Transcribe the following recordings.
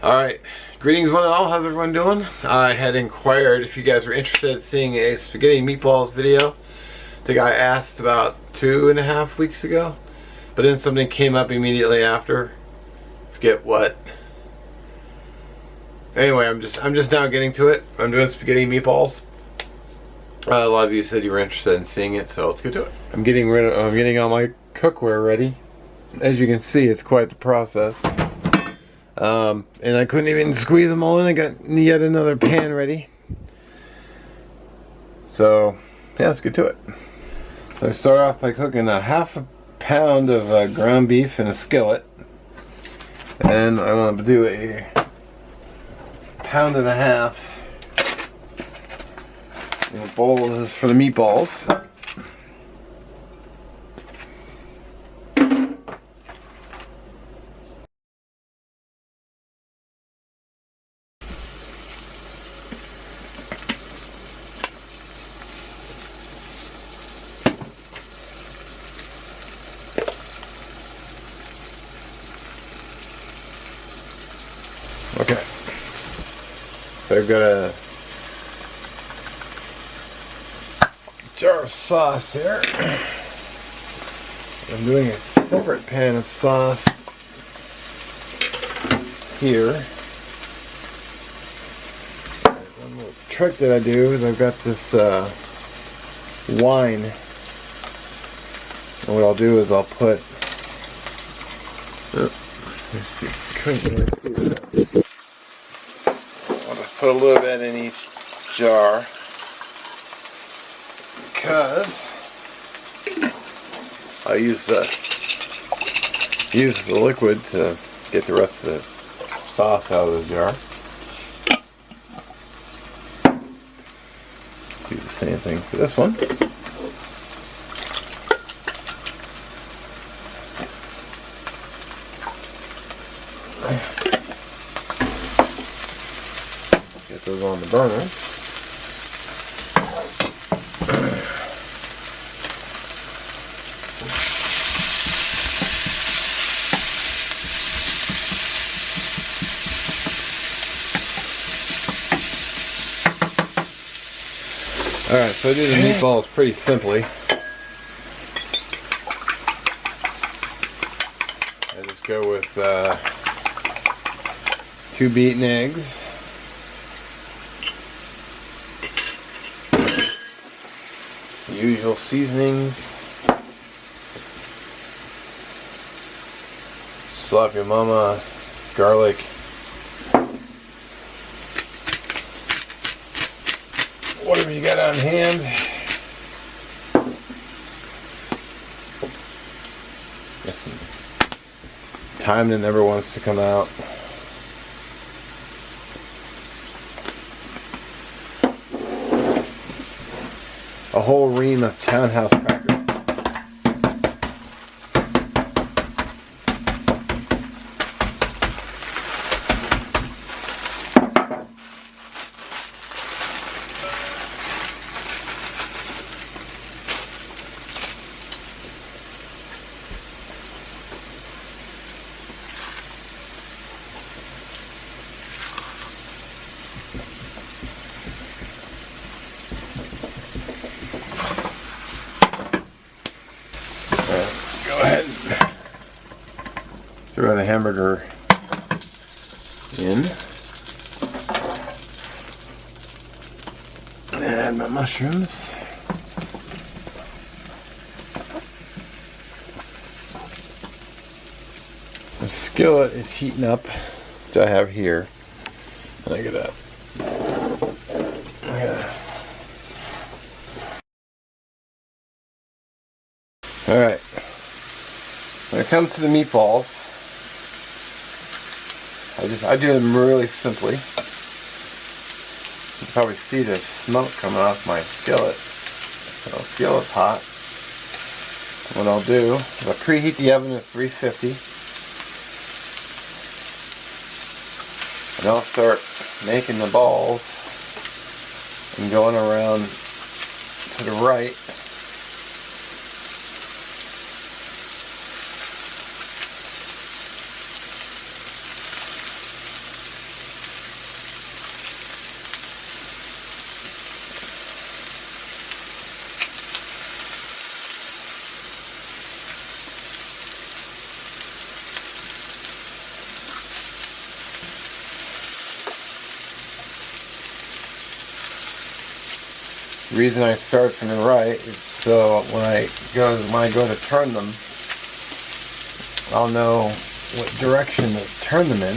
Alright, greetings one and all, how's everyone doing? I had inquired if you guys were interested in seeing a spaghetti meatballs video. I think I asked about 2.5 weeks ago, but then something came up immediately after. Forget what. Anyway, I'm just now getting to it. I'm doing spaghetti meatballs. A lot of you said you were interested in seeing it, so let's get to it. I'm getting all my cookware ready. As you can see, it's quite the process. And I couldn't even squeeze them all in. I got yet another pan ready. So, yeah, let's get to it. So I start off by cooking a ½ pound of ground beef in a skillet. And I want to do a 1.5 pounds in a bowl. This is for the meatballs. Okay, so I've got a jar of sauce here. I'm doing a separate pan of sauce here. One little trick that I do is I've got this wine, and what I'll do is I'll put I'll just put a little bit in each jar because I use the liquid to get the rest of the sauce out of the jar. Do the same thing for this one. Get those on the burner. Alright, so I do the meatballs pretty simply. I just go with 2 beaten eggs, the usual seasonings, slap your mama, garlic, whatever you got on hand. Got some thyme that never wants to come out. A whole ream of Townhouse crackers. Go ahead and throw the hamburger in. And add my mushrooms. The skillet is heating up, which I have here. Look at that. Alright. When it comes to the meatballs, I do them really simply. You can probably see the smoke coming off my skillet. So skillet's hot. What I'll do is I'll preheat the oven at 350. And I'll start making the balls and going around to the right. The reason I start from the right is so when I go to turn them, I'll know what direction to turn them in.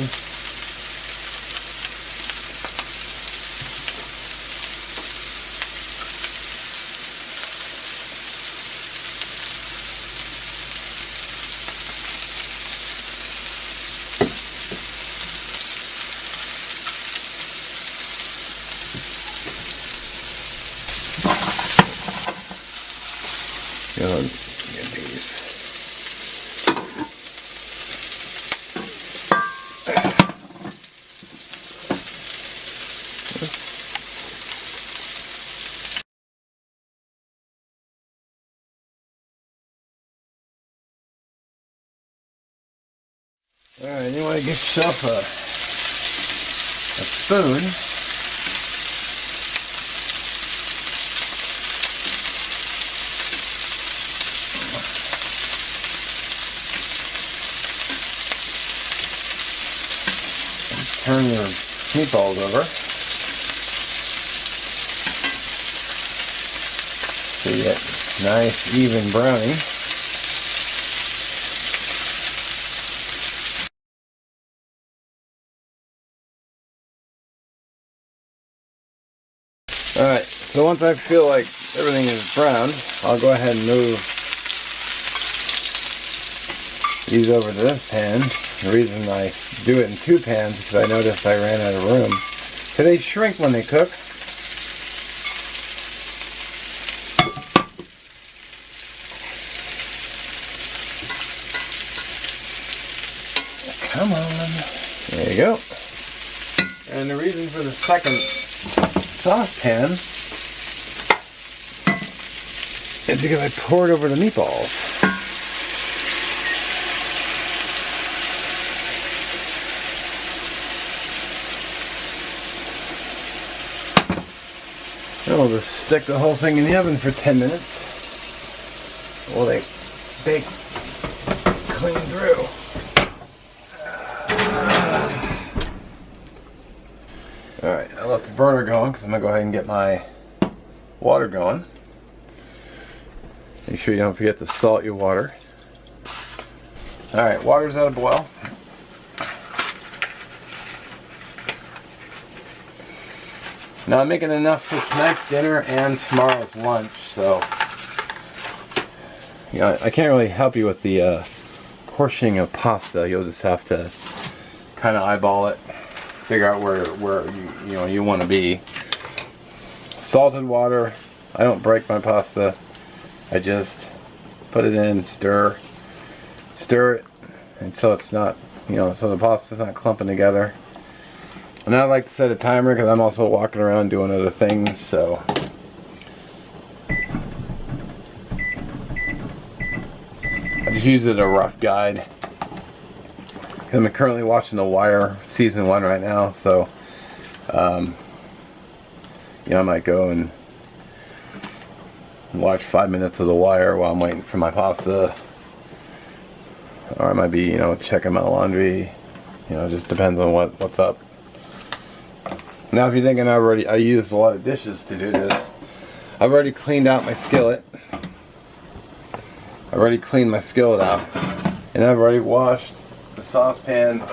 Get these. Alright, you want to get yourself a spoon. Turn your meatballs over so you get nice even browning. Alright, so once I feel like everything is browned, I'll go ahead and move these over to this pan. The reason I do it in 2 pans is because I noticed I ran out of room. So they shrink when they cook. Come on. There you go. And the reason for the second saucepan is because I poured over the meatballs. And we'll just stick the whole thing in the oven for 10 minutes while they bake clean through. Alright, I left the burner going because I'm going to go ahead and get my water going. Make sure you don't forget to salt your water. Alright, water's at a boil. Now I'm making enough for tonight's dinner and tomorrow's lunch, so you know, I can't really help you with the portioning of pasta. You'll just have to kind of eyeball it, figure out where you want to be. Salted water. I don't break my pasta. I just put it in, stir it until it's not, so the pasta's not clumping together. And I like to set a timer because I'm also walking around doing other things, so I just use it as a rough guide. I'm currently watching The Wire season 1 right now, so I might go and watch 5 minutes of The Wire while I'm waiting for my pasta, or I might be checking my laundry. It just depends on what's up. Now if you're thinking I used a lot of dishes to do this, I've already cleaned out my skillet. I've already cleaned my skillet out, and I've already washed the saucepan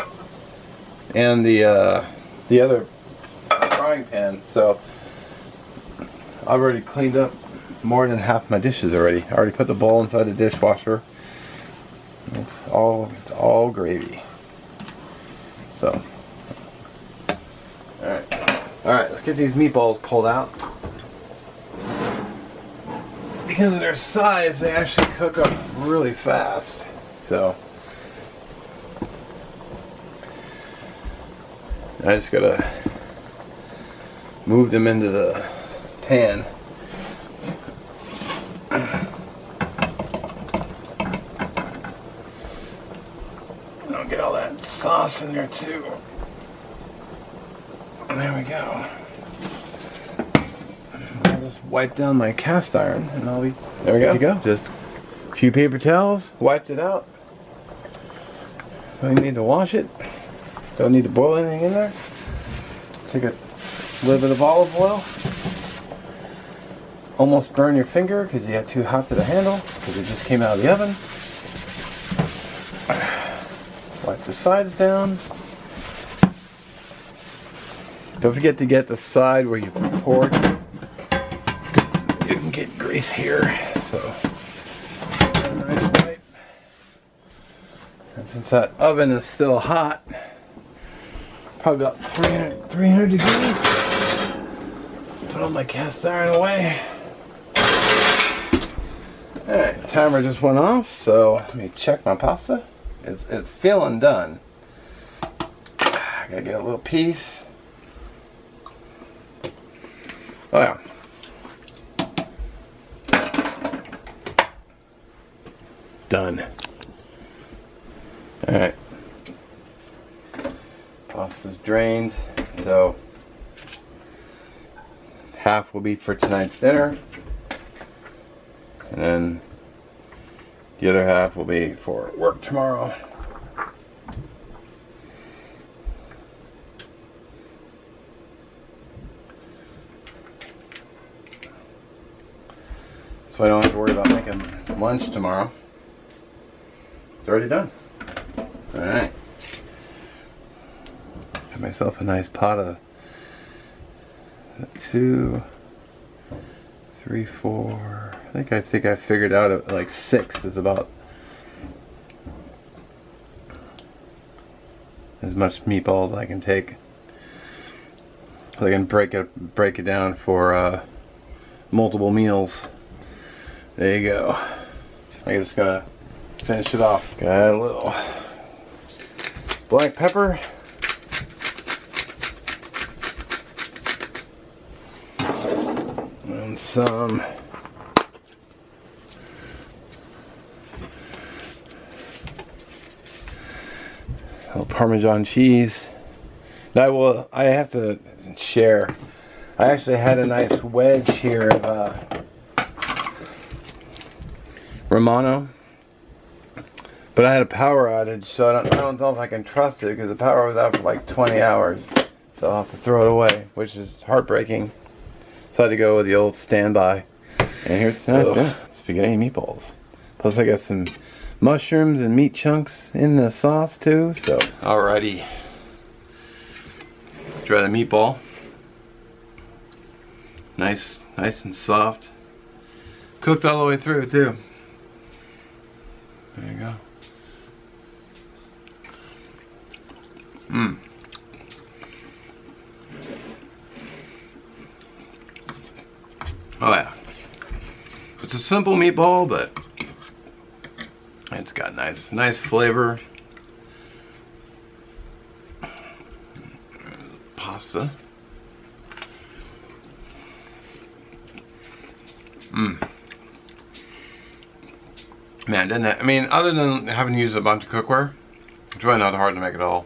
and the other frying pan. So I've already cleaned up more than half my dishes already. I already put the bowl inside the dishwasher. It's all gravy. So Alright, let's get these meatballs pulled out. Because of their size, they actually cook up really fast. So I just gotta move them into the pan. I'll get all that sauce in there too. And there we go. I'll just wipe down my cast iron and I'll be there. We go. There you go. Just a few paper towels, wiped it out. Don't need to wash it. Don't need to boil anything in there. Take a little bit of olive oil. almost burn your finger because you got too hot to the handle because it just came out of the oven. Wipe the sides down. Don't forget to get the side where you pour it. You can get grease here, so nice wipe. And since that oven is still hot, probably about 300 degrees, put all my cast iron away. Alright, timer just went off, so let me check my pasta. It's feeling done. I gotta get a little piece. Oh yeah. Done. Alright. Pasta's drained, so half will be for tonight's dinner, and then the other half will be for work tomorrow. So I don't have to worry about making lunch tomorrow. It's already done. Alright. Got myself a nice pot of 2, 3, 4. I think I figured out like 6 is about as much meatballs as I can take. So I can break it down for multiple meals. There you go. I'm just gonna finish it off. Got a little black pepper. And some little Parmesan cheese. Now I have to share. I actually had a nice wedge here of Romano, but I had a power outage, so I don't know if I can trust it because the power was out for like 20 hours, so I'll have to throw it away, which is heartbreaking. So I had to go with the old standby, and here's spaghetti and meatballs. Plus I got some mushrooms and meat chunks in the sauce too. So alrighty, try the meatball. Nice and soft, cooked all the way through too. There you go. Oh yeah. It's a simple meatball, but it's got nice flavor. Pasta. Man, didn't it? I mean, other than having to use a bunch of cookware, it's really not hard to make it all.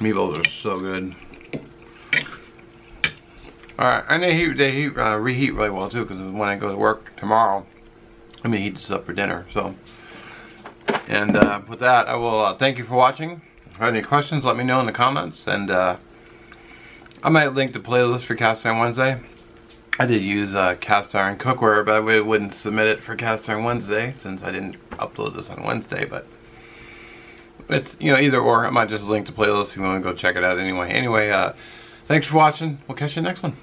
Meatballs are so good. Alright, and they reheat really well too, because when I go to work tomorrow, I'm gonna heat this up for dinner. So, and with that, I will thank you for watching. If you have any questions, let me know in the comments, and I might link the playlist for Cast Iron Wednesday. I did use cast iron cookware, but I wouldn't submit it for Cast Iron Wednesday since I didn't upload this on Wednesday. But it's, you know, either or. I might just link the playlist if you want to go check it out anyway. Anyway, thanks for watching. We'll catch you next one.